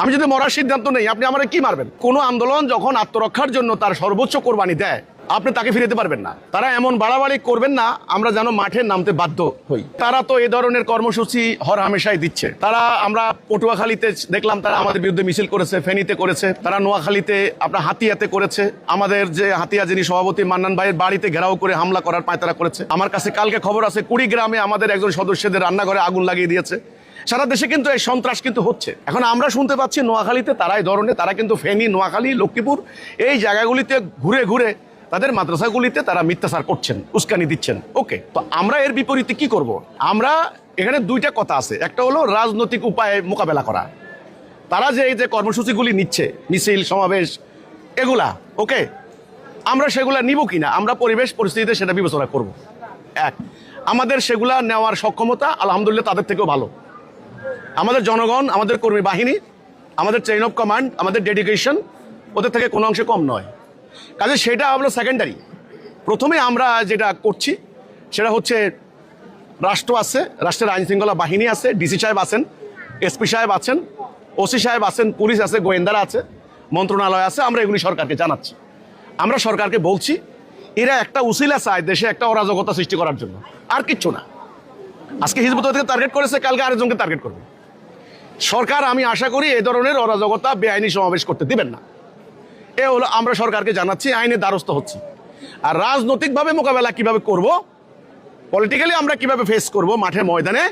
আমি যদি মরার সিদ্ধান্ত নেই, আপনি আমারে কি মারবেন? কোনো আন্দোলন যখন আত্মরক্ষার জন্য তার সর্বোচ্চ কোরবানি দেয়, আপনি তাকে ফিরে যেতে পারবেন না। তারা এমন বাড়াবাড়ি করবেন না আমরা যেন মাঠে নামতে বাধ্য হই। তারা তো এই ধরনের কর্মসূচি হর হামেশাই দিচ্ছে। তারা, আমরা পটুয়াখালীতে দেখলাম তারা আমাদের বিরুদ্ধে মিছিল করেছে, ফেনীতে করেছে, তারা নোয়াখালীতে আপনার হাতিয়াতে করেছে, আমাদের যে হাতিয়া যিনি সভাপতি মান্নান ভাইয়ের বাড়িতে ঘেরাও করে হামলা করার পায়তারা করেছে। আমার কাছে কালকে খবর আছে কুড়িগ্রামে আমাদের একজন সদস্যদের রান্নাঘরে আগুন লাগিয়ে দিয়েছে। সারা দেশে কিন্তু এই সন্ত্রাস কিন্তু হচ্ছে। এখন আমরা শুনতে পাচ্ছি নোয়াখালীতে তারা এই ধরনের, তারা কিন্তু ফেনী, নোয়াখালী, লক্ষ্মীপুর এই জায়গাগুলিতে ঘুরে ঘুরে তাদের মাদ্রাসাগুলিতে তারা মিথ্যাচার করছেন, উস্কানি দিচ্ছেন। ওকে, তো আমরা এর বিপরীতে কি করব? আমরা এখানে দুইটা কথা আছে। একটা হলো রাজনৈতিক উপায়ে মোকাবেলা করা। তারা যে এই যে কর্মসূচিগুলি নিচ্ছে, মিছিল সমাবেশ এগুলা, ওকে, আমরা সেগুলা নিব কিনা আমরা পরিবেশ পরিস্থিতিতে সেটা বিবেচনা করব। এক, আমাদের সেগুলা নেওয়ার সক্ষমতা আলহামদুলিল্লাহ তাদের থেকেও ভালো। আমাদের জনগণ, আমাদের কর্মী বাহিনী, আমাদের চেইন অফ কমান্ড, আমাদের ডেডিকেশন ওদের থেকে কোনো অংশে কম নয়। কাজে সেটা হলো সেকেন্ডারি। প্রথমে আমরা যেটা করছি সেটা হচ্ছে রাষ্ট্র আছে, রাষ্ট্রের আইন শৃঙ্খলা বাহিনী আছে, ডিসি সাহেব আছেন, এসপি সাহেব আছেন, ওসি সাহেব আছেন, পুলিশ আছে, গোয়েন্দারা আছে, মন্ত্রণালয় আছে। আমরা এগুলি সরকারকে জানাচ্ছি। আমরা সরকারকে বলছি এরা একটা উসিলা চায় দেশে একটা অরাজকতা সৃষ্টি করার জন্য, আর কিচ্ছু না। আজকে হিজবুত তওহীদকে টার্গেট করেছে, কালকে আরেকজনকে টার্গেট করবে। সরকার, আমি আশা করি এই ধরনের অরাজকতা বেআইনি সমাবেশ করতে দিবেন না। এ হলো আমরা সরকারকে জানাচ্ছি, আইনের দ্বারস্থ হচ্ছি। আর রাজনৈতিকভাবে মোকাবেলা কিভাবে করব, পলিটিক্যালি আমরা কিভাবে ফেস করব মাঠে ময়দানে,